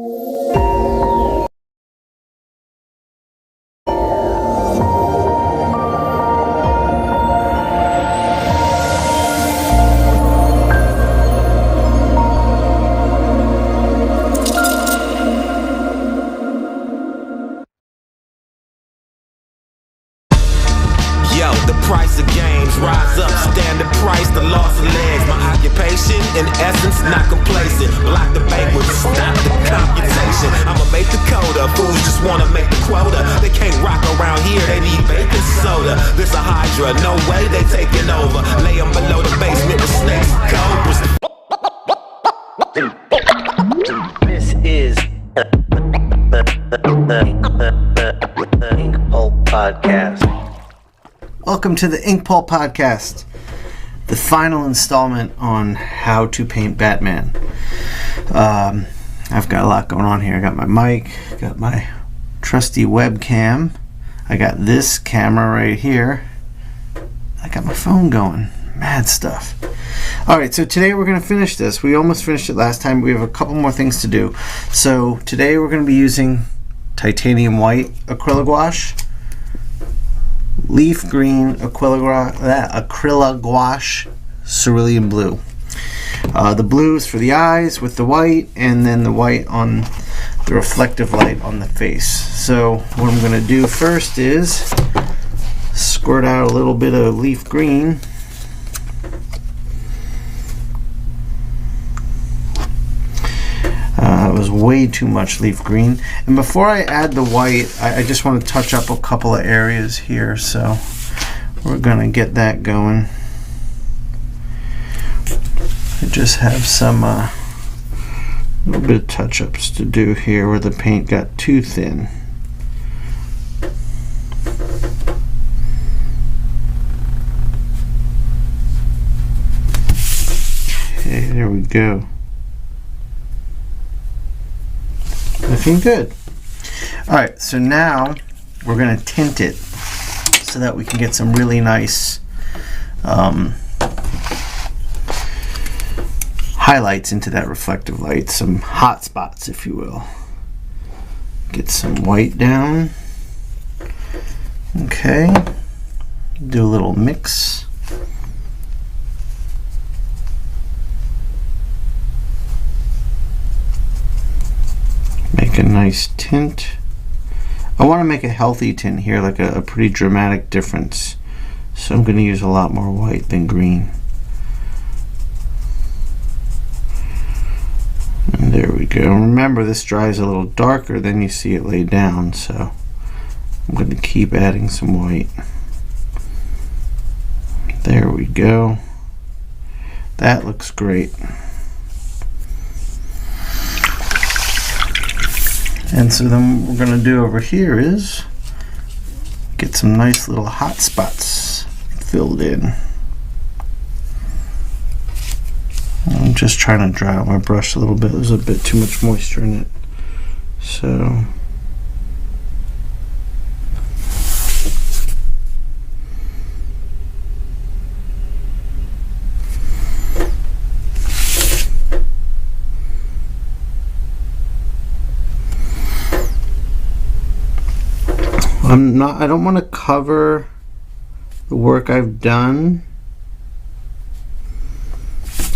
The price of games, rise up, standard price, the loss of legs. My occupation, in essence, not complacent. Block the banquet, stop the computation. I'ma make the coda, fools just wanna make the quota. They can't rock around here, they need baking soda. This a hydra, no way they taking over. Lay them below the basement with snakes and cobras. This is the InkPulp Podcast. Welcome to the InkPulp Podcast, the final installment on how to paint Batman. I've got a lot going on here. I got my mic, got my trusty webcam, I got this camera right here, I got my phone going. Mad stuff. Alright, so today we're going to finish this. We almost finished it last time. We have a couple more things to do. So today we're going to be using titanium white acrylic gouache, leaf green acrylic gouache, cerulean blue. The blue is for the eyes with the white, and then the white on the reflective light on the face. So what I'm going to do first is squirt out a little bit of leaf green. It was way too much leaf green. And before I add the white, I just want to touch up a couple of areas here. So we're going to get that going. I just have some little bit of touch-ups to do here where the paint got too thin. Okay, there we go. Looking good. Alright, so now we're going to tint it so that we can get some really nice highlights into that reflective light, some hot spots, if you will. Get some white down. Okay. Do a little mix. Make a nice tint. I want to make a healthy tint here, like a pretty dramatic difference. So I'm going to use a lot more white than green. And there we go. Remember, this dries a little darker than you see it laid down, so I'm going to keep adding some white. There we go. That looks great. And so then what we're going to do over here is get some nice little hot spots filled in. I'm just trying to dry out my brush a little bit. There's a bit too much moisture in it. So I don't want to cover the work I've done.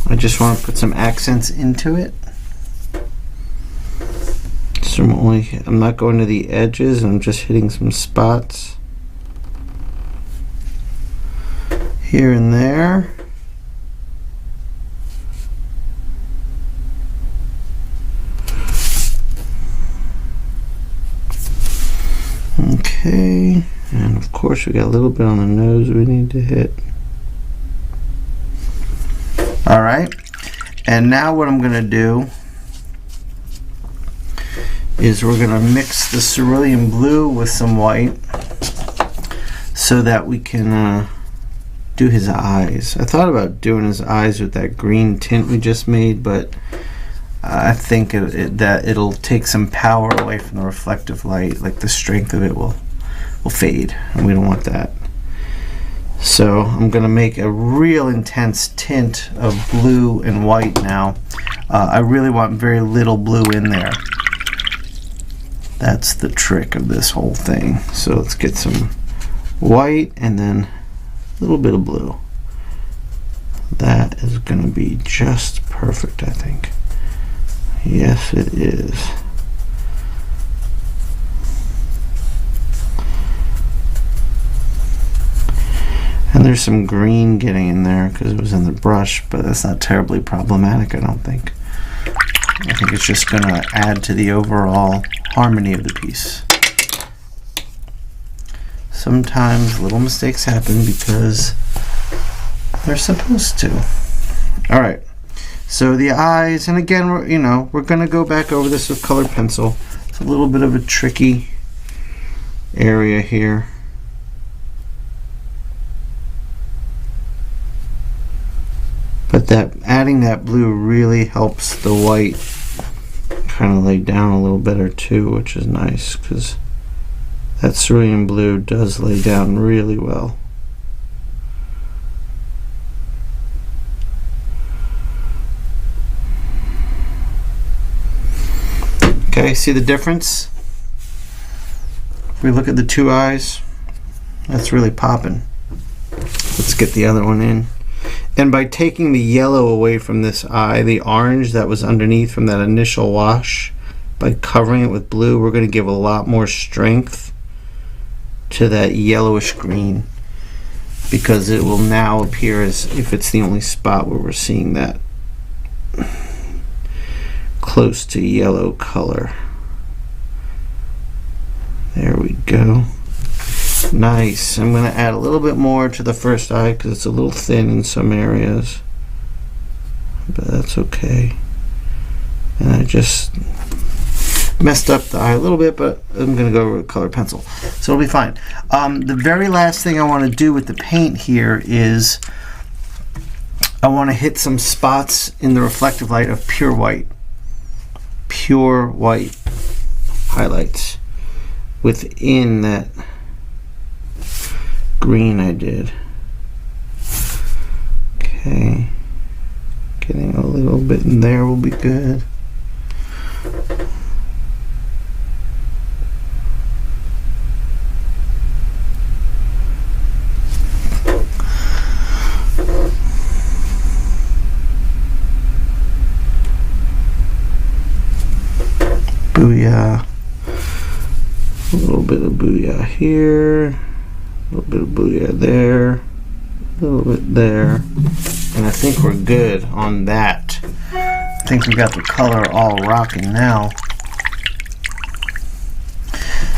I just want to put some accents into it. So I'm not going to the edges, I'm just hitting some spots here and there. Okay, and of course we got a little bit on the nose we need to hit. Alright, and now what I'm going to do is we're going to mix the cerulean blue with some white so that we can do his eyes. I thought about doing his eyes with that green tint we just made, but I think that it'll take some power away from the reflective light, like the strength of it will fade, and we don't want that. So I'm going to make a real intense tint of blue and white now. I really want very little blue in there. That's the trick of this whole thing. So let's get some white and then a little bit of blue. That is going to be just perfect, I think. Yes, it is. And there's some green getting in there because it was in the brush, but that's not terribly problematic, I don't think. I think it's just going to add to the overall harmony of the piece. Sometimes little mistakes happen because they're supposed to. All right, so the eyes, and again, we're going to go back over this with colored pencil. It's a little bit of a tricky area here. But adding that blue really helps the white kind of lay down a little better too, which is nice because that cerulean blue does lay down really well. Okay, see the difference? If we look at the two eyes, that's really popping. Let's get the other one in. And by taking the yellow away from this eye, the orange that was underneath from that initial wash, by covering it with blue, we're going to give a lot more strength to that yellowish green, because it will now appear as if it's the only spot where we're seeing that close to yellow color. There we go. Nice. I'm going to add a little bit more to the first eye because it's a little thin in some areas, but that's okay. And I just messed up the eye a little bit, but I'm going to go with a colored pencil, so it'll be fine. The very last thing I want to do with the paint here is I want to hit some spots in the reflective light of pure white highlights within that green I did. Okay, getting a little bit in there will be good. Booyah. A little bit of booyah here. A little bit of booyah there, a little bit there, and I think we're good on that. I think we got the color all rocking now.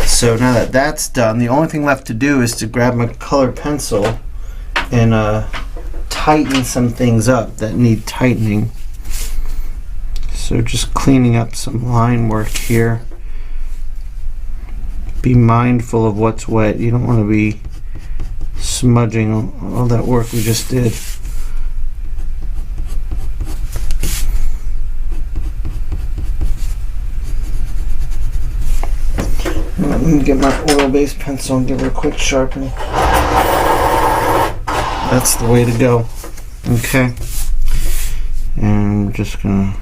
So now that that's done, the only thing left to do is to grab my colored pencil and tighten some things up that need tightening. So just cleaning up some line work here. Be mindful of what's wet. You don't want to be smudging all that work we just did. Let me get my oil-based pencil and give her a quick sharpening. That's the way to go. Okay. And I'm just gonna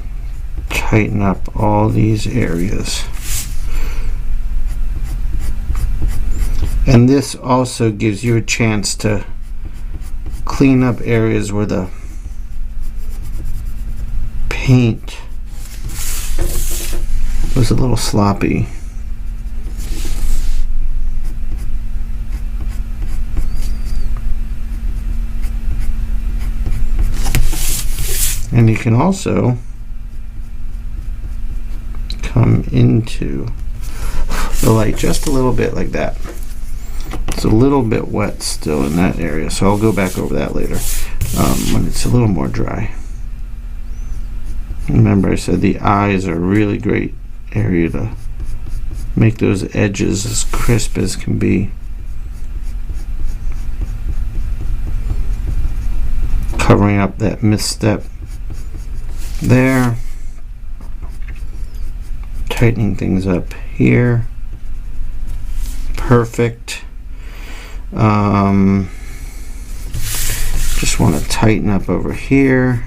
tighten up all these areas. And this also gives you a chance to clean up areas where the paint was a little sloppy. And you can also come into the light just a little bit like that. It's a little bit wet still in that area, so I'll go back over that later when it's a little more dry. Remember, I said the eyes are a really great area to make those edges as crisp as can be. Covering up that misstep there. Tightening things up here. Perfect. Just want to tighten up over here.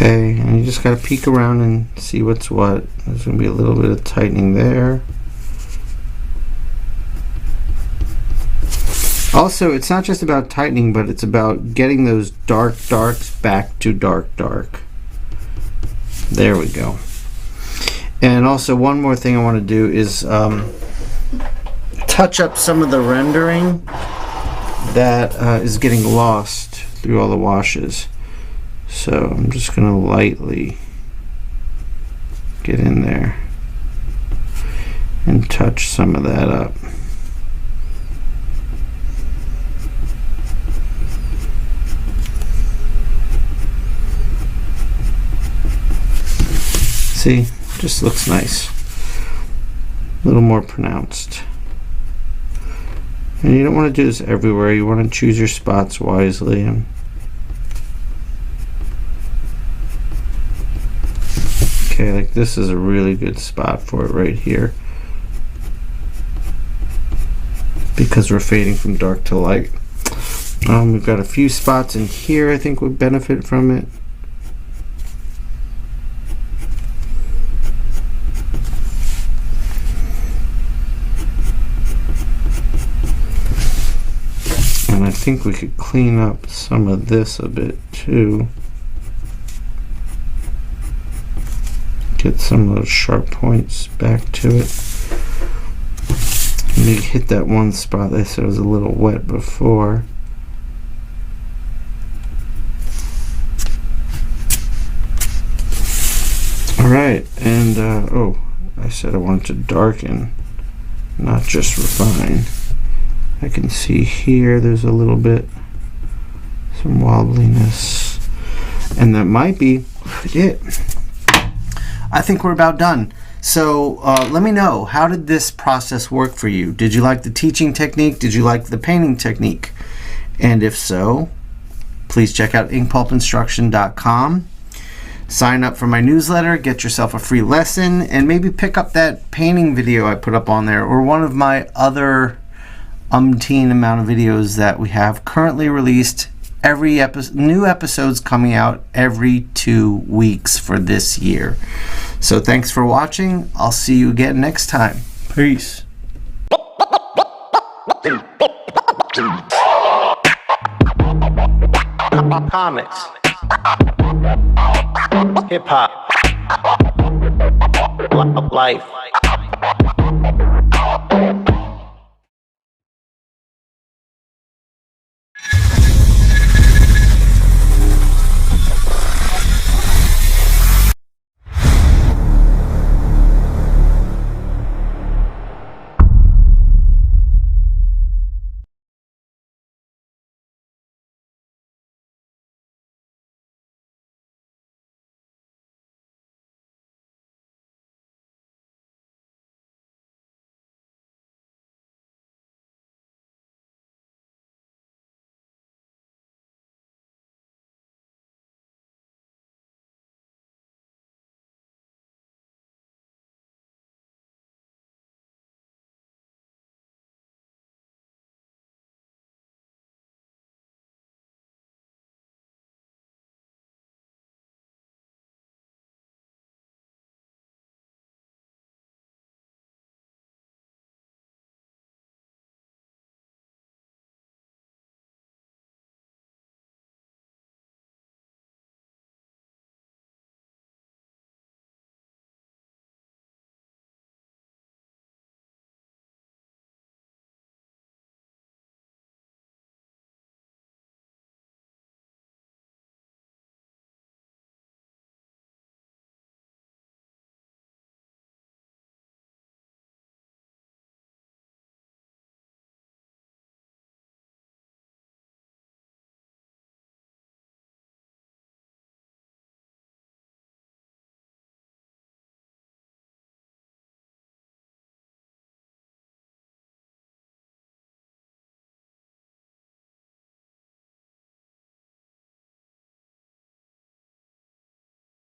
Okay, and you just got to peek around and see what's what. There's going to be a little bit of tightening there. Also, it's not just about tightening, but it's about getting those dark darks back to dark dark. There we go. And also, one more thing I want to do is touch up some of the rendering that is getting lost through all the washes. So I'm just going to lightly get in there and touch some of that up. See, just looks nice. A little more pronounced. And you don't want to do this everywhere. You want to choose your spots wisely. Okay, like this is a really good spot for it right here, because we're fading from dark to light. We've got a few spots in here I think would benefit from it. And I think we could clean up some of this a bit too. Get some of those sharp points back to it. Maybe hit that one spot that I said was a little wet before. Alright, and oh, I said I wanted to darken, not just refine. I can see here there's a little bit, some wobbliness, and that might be it. I think we're about done. So let me know, how did this process work for you? Did you like the teaching technique? Did you like the painting technique? And if so, please check out inkpulpinstruction.com. Sign up for my newsletter, get yourself a free lesson, and maybe pick up that painting video I put up on there, or one of my other umpteen amount of videos that we have currently released. Every new episode's coming out every 2 weeks for this year. So thanks for watching. I'll see you again next time. Peace. Comics, hip hop, life.